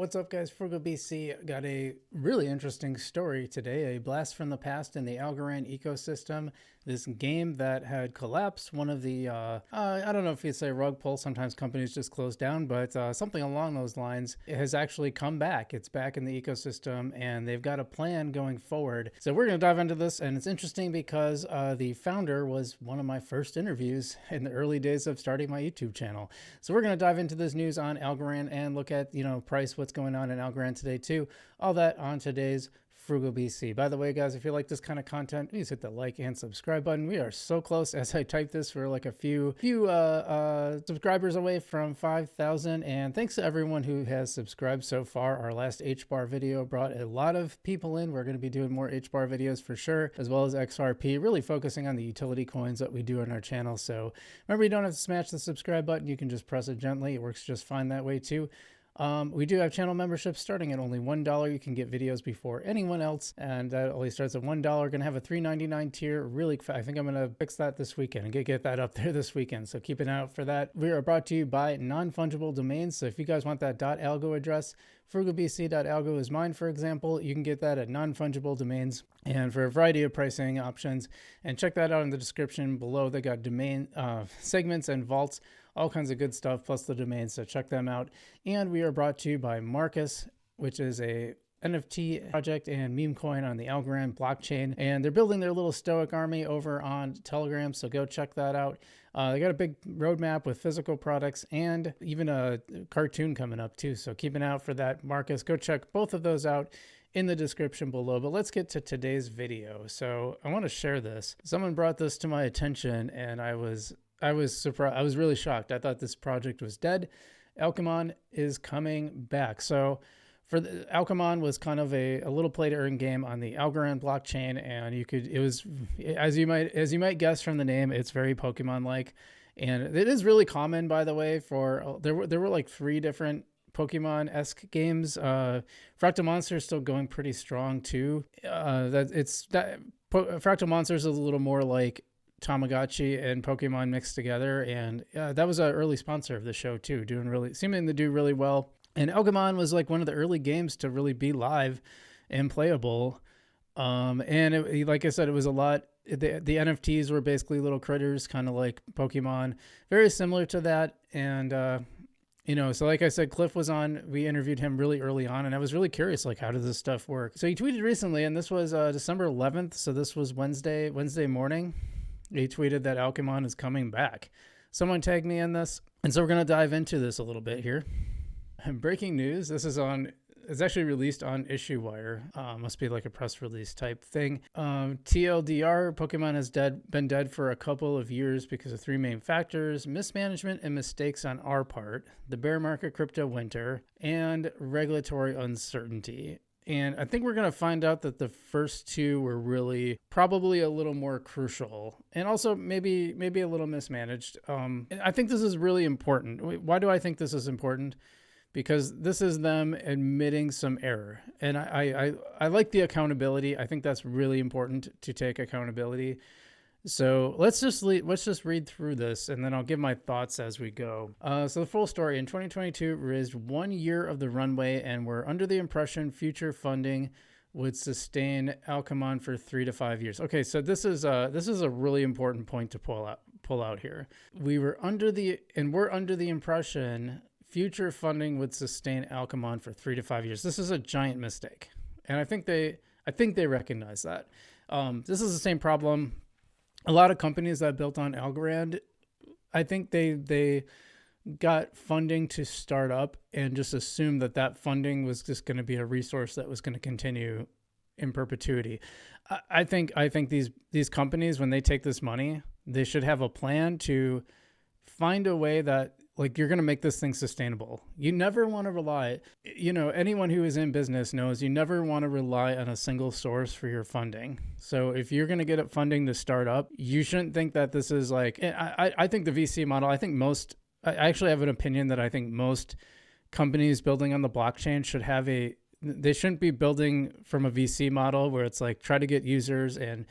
What's up, guys? Frugal BC got a really interesting story today. A blast from the past in the Algorand ecosystem. This game that had collapsed, one of the, I don't know if you'd say rug pull, sometimes companies just close down, but something along those lines, it has actually come back. It's back in the ecosystem and they've got a plan going forward. So we're going to dive into this, and it's interesting because the founder was one of my first interviews in the early days of starting my YouTube channel. So we're going to dive into this news on Algorand and look at, price, what's going on in Algorand today too. All that on today's Frugal BC. By the way, guys, if you like this kind of content, please hit the like and subscribe button. We are so close, as I type this, for like a few subscribers away from 5,000. And thanks to everyone who has subscribed so far. Our last HBAR video brought a lot of people in. We're going to be doing more HBAR videos for sure, as well as XRP, really focusing on the utility coins that we do on our channel. So remember, you don't have to smash the subscribe button. You can just press it gently. It works just fine that way too. We do have channel memberships starting at only $1. You can get videos before anyone else, and that only starts at $1. Going to have a $3.99 tier. Really, I think I'm going to fix that this weekend and get that up there this weekend. So keep an eye out for that. We are brought to you by non-fungible domains. So if you guys want that .algo address, frugalbc.algo is mine, for example. You can get that at non-fungible domains and for a variety of pricing options. And check that out in the description below. They got domain segments and vaults, all kinds of good stuff, plus the domains, so check them out. And we are brought to you by Marcus, which is a NFT project and meme coin on the Algorand blockchain, and they're building their little stoic army over on Telegram, so go check that out. They got a big roadmap with physical products and even a cartoon coming up too, so keep an eye out for that. Marcus, go check both of those out in the description below. But let's get to today's video. So I want to share this. Someone brought this to my attention and I was surprised. I was really shocked. I thought this project was dead. Algorand is coming back. So Algorand was kind of a little play to earn game on the Algorand blockchain, and it was, as you might guess from the name, it's very Pokemon like, and it is really common, by the way. There were like 3 different Pokemon-esque games. Fractal Monsters still going pretty strong too. Fractal Monsters is a little more like Tamagotchi and Pokemon mixed together, and that was an early sponsor of the show too, seeming to do really well. And Algorand was like one of the early games to really be live and playable. And like I said, it was a lot. The NFTs were basically little critters, kind of like Pokemon, very similar to that. And so like I said, Cliff was on. We interviewed him really early on, and I was really curious, like, how does this stuff work? So he tweeted recently, and this was December 11th. So this was Wednesday morning. He tweeted that Algorand is coming back. Someone tagged me in this, and so we're going to dive into this a little bit here. Breaking news. This is it's actually released on IssueWire. Must be like a press release type thing. TLDR, Pokemon has been dead for a couple of years because of 3 main factors: mismanagement and mistakes on our part, the bear market crypto winter, and regulatory uncertainty. And I think we're going to find out that the first 2 were really probably a little more crucial, and also maybe a little mismanaged. I think this is really important. Why do I think this is important? Because this is them admitting some error. And I like the accountability. I think that's really important, to take accountability. So let's just read through this, and then I'll give my thoughts as we go. So the full story: in 2022, raised 1 year of the runway, and we're under the impression future funding would sustain Algorand for 3 to 5 years. Okay, so this is a really important point to pull out here. We're under the impression future funding would sustain Algorand for 3 to 5 years. This is a giant mistake, and I think they recognize that. This is the same problem a lot of companies that built on Algorand. I think they got funding to start up and just assumed that funding was just going to be a resource that was going to continue in perpetuity. I think these companies, when they take this money, they should have a plan to find a way that, like, you're going to make this thing sustainable. You never want to rely, anyone who is in business knows you never want to rely on a single source for your funding. So if you're going to get funding to start up, you shouldn't think that this is like, I think the VC model, I actually have an opinion that I think most companies building on the blockchain they shouldn't be building from a VC model where it's like, try to get users and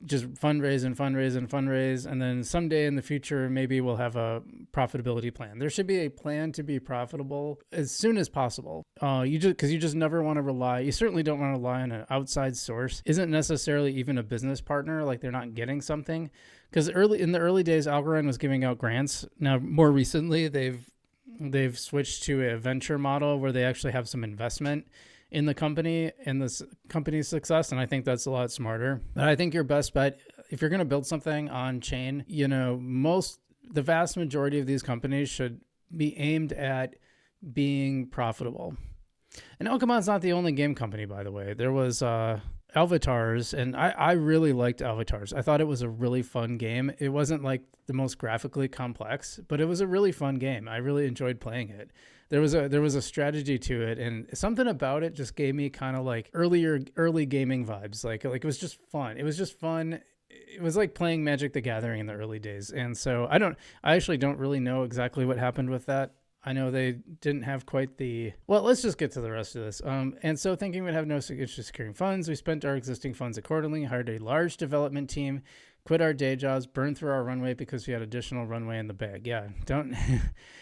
just fundraise and fundraise and fundraise. And then someday in the future, maybe we'll have a profitability plan. There should be a plan to be profitable as soon as possible. Because you just never want to rely. You certainly don't want to rely on an outside source. Isn't necessarily even a business partner, like they're not getting something. Because in the early days, Algorand was giving out grants. Now, more recently, they've switched to a venture model where they actually have some investment in the company and this company's success. And I think that's a lot smarter. But I think your best bet, if you're going to build something on chain, the vast majority of these companies should be aimed at being profitable. And Algorand's not the only game company, by the way. There was Avatars, and I really liked Avatars. I thought it was a really fun game. It wasn't like the most graphically complex, but it was a really fun game. I really enjoyed playing it. There was a strategy to it, and something about it just gave me kind of like early gaming vibes. Like it was just fun. It was just fun. It was like playing Magic the Gathering in the early days. And so I actually don't really know exactly what happened with that. I know they didn't have quite well, let's just get to the rest of this. And so thinking we'd have no issue securing funds, we spent our existing funds accordingly, hired a large development team, quit our day jobs, burned through our runway because we had additional runway in the bag. Yeah, don't.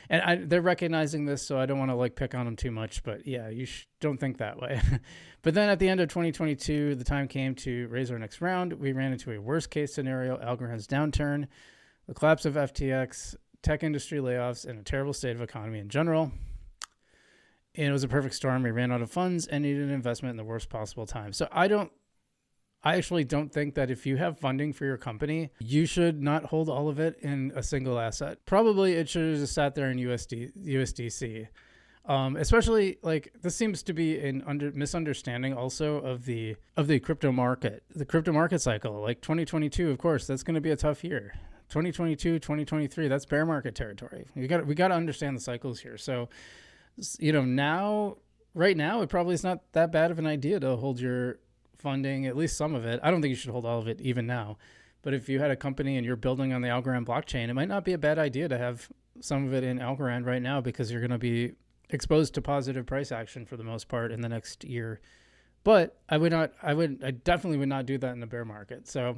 And they're recognizing this, so I don't want to like pick on them too much, but yeah, you don't think that way. But then at the end of 2022, the time came to raise our next round. We ran into a worst case scenario, Algorand's downturn, the collapse of FTX, tech industry layoffs, and a terrible state of economy in general. And it was a perfect storm. We ran out of funds and needed an investment in the worst possible time. So I actually don't think that if you have funding for your company, you should not hold all of it in a single asset. Probably it should have just sat there in USDC. Especially like this seems to be an misunderstanding also of the crypto market, the crypto market cycle. Like 2022, of course, that's going to be a tough year. 2022, 2023, that's bear market territory. We got to understand the cycles here. So, right now, it probably is not that bad of an idea to hold your funding, at least some of it. I don't think you should hold all of it even now. But if you had a company and you're building on the Algorand blockchain, it might not be a bad idea to have some of it in Algorand right now because you're going to be exposed to positive price action for the most part in the next year. But I definitely would not do that in the bear market. So,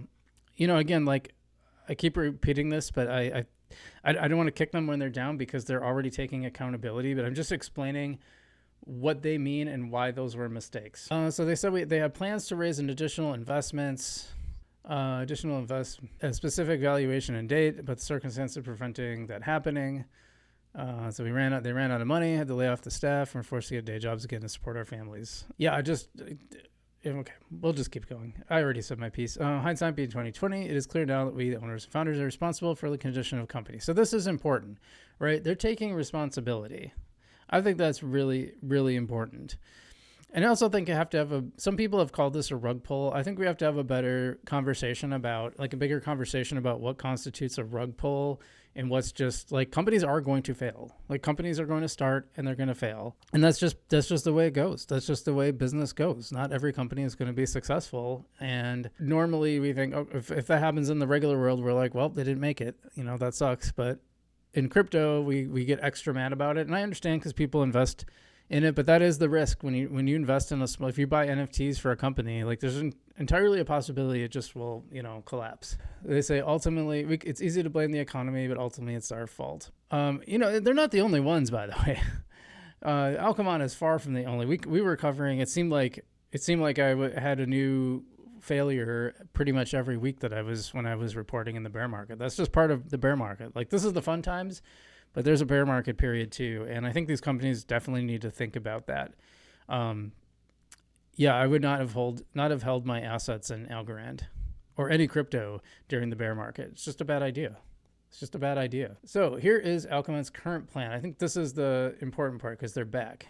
again, like, I keep repeating this, but I don't want to kick them when they're down because they're already taking accountability, but I'm just explaining what they mean and why those were mistakes. So they said they had plans to raise an additional investments, a specific valuation and date, but the circumstances preventing that happening. So they ran out of money, had to lay off the staff, and were forced to get day jobs again to support our families. Yeah, okay, we'll just keep going. I already said my piece. Hindsight being 2020, it is clear now that we, the owners and founders, are responsible for the condition of company. So this is important, right? They're taking responsibility. I think that's really, really important. And I also think you have to have some people have called this a rug pull. I think we have to have a better conversation about, like a bigger conversation about what constitutes a rug pull and what's just like companies are going to fail. Like companies are going to start and they're going to fail. And that's just the way it goes. That's just the way business goes. Not every company is going to be successful. And normally we think, if that happens in the regular world, we're like, well, they didn't make it. That sucks. But in crypto, we get extra mad about it. And I understand because people invest in it, but that is the risk when you invest in if you buy NFTs for a company, like there's entirely a possibility it just will, collapse. They say ultimately it's easy to blame the economy, but ultimately it's our fault. They're not the only ones, by the way. Algorand is far from the only. We were covering. It seemed like I had a new failure pretty much every week when I was reporting in the bear market. That's just part of the bear market. Like this is the fun times. But there's a bear market period too, and I think these companies definitely need to think about that. I would not have held my assets in Algorand or any crypto during the bear market. It's just a bad idea. So here is Algorand's current plan. I think this is the important part because they're back.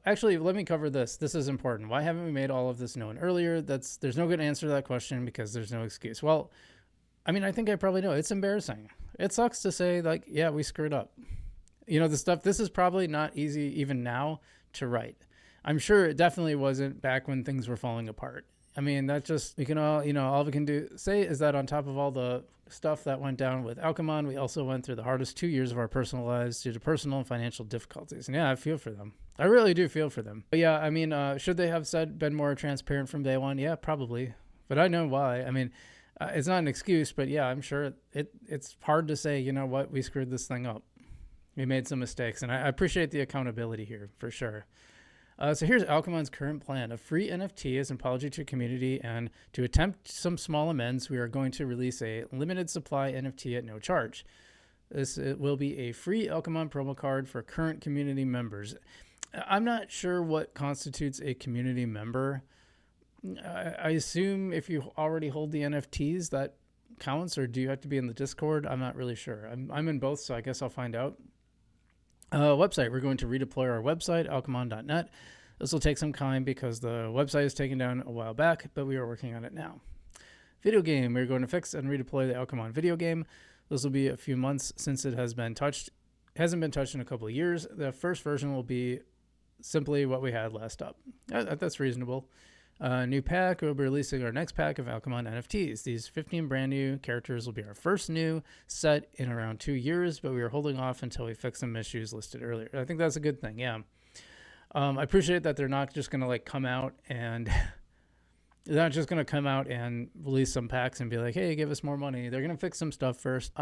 Actually, let me cover this. This is important. Why haven't we made all of this known earlier? There's no good answer to that question because there's no excuse. Well, I think I probably know. It's embarrassing. It sucks to say, like, yeah, we screwed up. This is probably not easy even now to write. I'm sure it definitely wasn't back when things were falling apart. That's just, we can all we can say is that on top of all the stuff that went down with Algorand, we also went through the hardest 2 years of our personal lives due to personal and financial difficulties. And yeah, I feel for them. I really do feel for them. But yeah, should they have been more transparent from day one? Yeah, probably. but I know why. I mean, it's not an excuse, but yeah, I'm sure it's hard to say, you know what, we screwed this thing up. We made some mistakes, and I appreciate the accountability here for sure. So here's Alchemond's current plan. A free NFT as an apology to community, and to attempt some small amends, we are going to release a limited supply NFT at no charge. It will be a free Alchemond promo card for current community members. I'm not sure what constitutes a community member. I assume if you already hold the NFTs, that counts, or do you have to be in the Discord? I'm not really sure. I'm in both, so I guess I'll find out. Website. We're going to redeploy our website, alchemond.net. This will take some time because the website was taken down a while back, but we are working on it now. Video game. We're going to fix and redeploy the Alchemond video game. This will be a few months since it hasn't been touched in a couple of years. The first version will be simply what we had last up. That's reasonable. New pack. We'll be releasing our next pack of Alchemond NFTs. These 15 brand new characters will be our first new set in around 2 years, but we are holding off until we fix some issues listed earlier. I think that's a good thing. Yeah. I appreciate that they're not just going to come out and they're not just going to come out and release some packs and be like, hey, give us more money. They're going to fix some stuff first.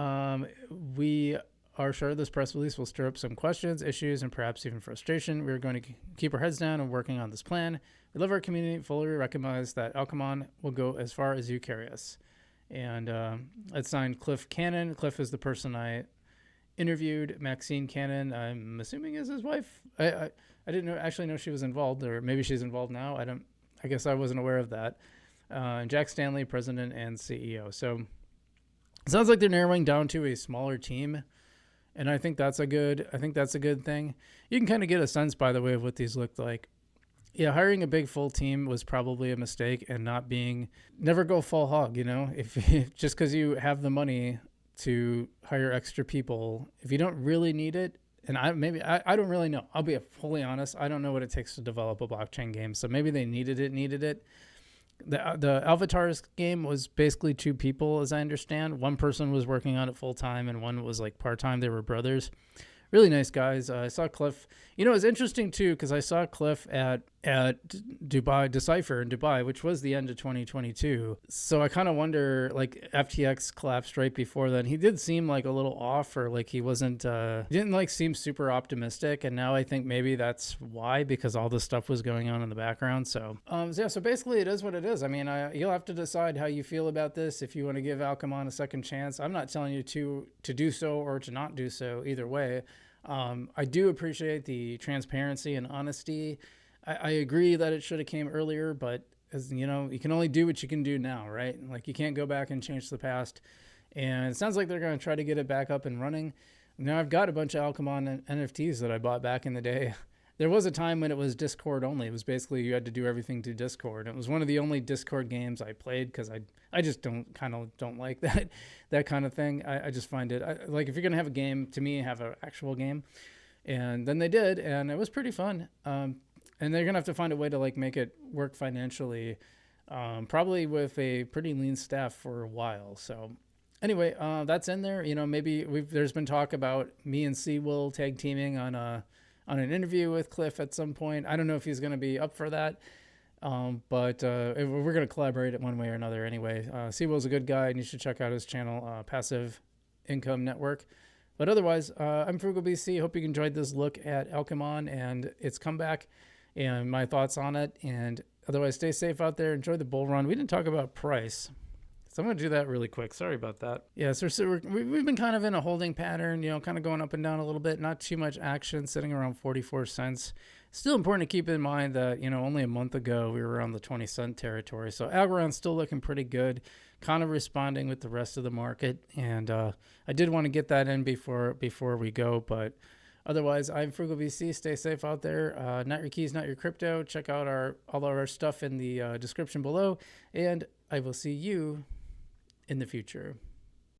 We are sure this press release will stir up some questions, issues, and perhaps even frustration. We're going to keep our heads down and working on this plan. We love our community, fully recognize that Alchemond will go as far as you carry us. And it's signed Cliff Cannon. Cliff is the person I interviewed. Maxine Cannon, I'm assuming, is his wife. I didn't actually know she was involved, or maybe she's involved now. I guess I wasn't aware of that. And Jack Stanley, president and CEO. So it sounds like they're narrowing down to a smaller team, and I think that's a good thing. You can kind of get a sense, by the way, of what these looked like. Yeah, hiring a big full team was probably a mistake, and never go full hog. If just because you have the money to hire extra people, if you don't really need it. And I don't really know. I'll be fully honest. I don't know what it takes to develop a blockchain game. So maybe they needed it. The Avatars game was basically 2 people, as I understand. One person was working on it full time, and one was part-time. They were brothers. Really nice guys. I saw Cliff. It's interesting too, because I saw Cliff at Dubai Decipher in Dubai, which was the end of 2022. So I kind of wonder, FTX collapsed right before then. He did seem a little off, or he wasn't. He didn't seem super optimistic. And now I think maybe that's why, because all this stuff was going on in the background. So So basically, it is what it is. I mean, you'll have to decide how you feel about this. If you want to give Alchemond a second chance, I'm not telling you to do so or to not do so. Either way. I do appreciate the transparency and honesty. I agree that it should have came earlier, but as you know, you can only do what you can do now, right? You can't go back and change the past. And it sounds like they're going to try to get it back up and running. Now I've got a bunch of Alchemond NFTs that I bought back in the day. There was a time when it was Discord only. It was basically you had to do everything through Discord. It was one of the only Discord games I played because I just don't like that kind of thing. I just find it if you're gonna have a game, to me, have an actual game. And then they did, and it was pretty fun. And they're gonna have to find a way to make it work financially, probably with a pretty lean staff for a while. So anyway, that's in there. Maybe there's been talk about me and C will tag teaming on an interview with Cliff at some point. I don't know if he's going to be up for that, but we're going to collaborate in one way or another anyway. Sewell's a good guy, and you should check out his channel, Passive Income Network. But otherwise, I'm Frugal BC. Hope you enjoyed this look at Alchemond and its comeback and my thoughts on it. And otherwise, stay safe out there. Enjoy the bull run. We didn't talk about price, so I'm going to do that really quick. Sorry about that. Yeah, so we've been kind of in a holding pattern, kind of going up and down a little bit. Not too much action, sitting around 44 cents. Still important to keep in mind that, only a month ago we were around the 20-cent territory. So Algorand's still looking pretty good, kind of responding with the rest of the market. And I did want to get that in before we go. But otherwise, I'm Frugal VC. Stay safe out there. Not your keys, not your crypto. Check out all of our stuff in the description below. And I will see you in the future.